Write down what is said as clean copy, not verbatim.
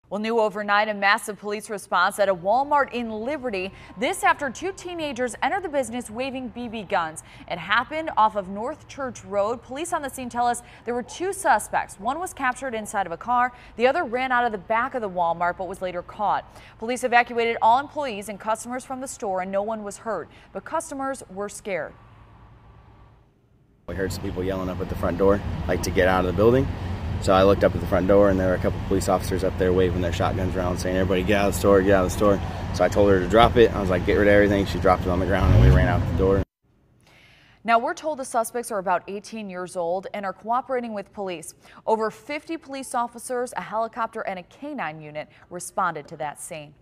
Well, new overnight, a massive police response at a Walmart in Liberty. This after two teenagers entered the business waving BB guns. It happened off of North Church Road. Police on the scene tell us there were two suspects. One was captured inside of a car. The other ran out of the back of the Walmart but was later caught. Police evacuated all employees and customers from the store and no one was hurt, but customers were scared. We heard some people yelling up at the front door, like to get out of the building. So I looked up at the front door and there were a couple police officers up there waving their shotguns around saying, "Everybody get out of the store, get out of the store." So I told her to drop it. I was like, "Get rid of everything." She dropped it on the ground and we ran out the door. Now, we're told the suspects are about 18 years old and are cooperating with police. Over 50 police officers, a helicopter and a canine unit responded to that scene.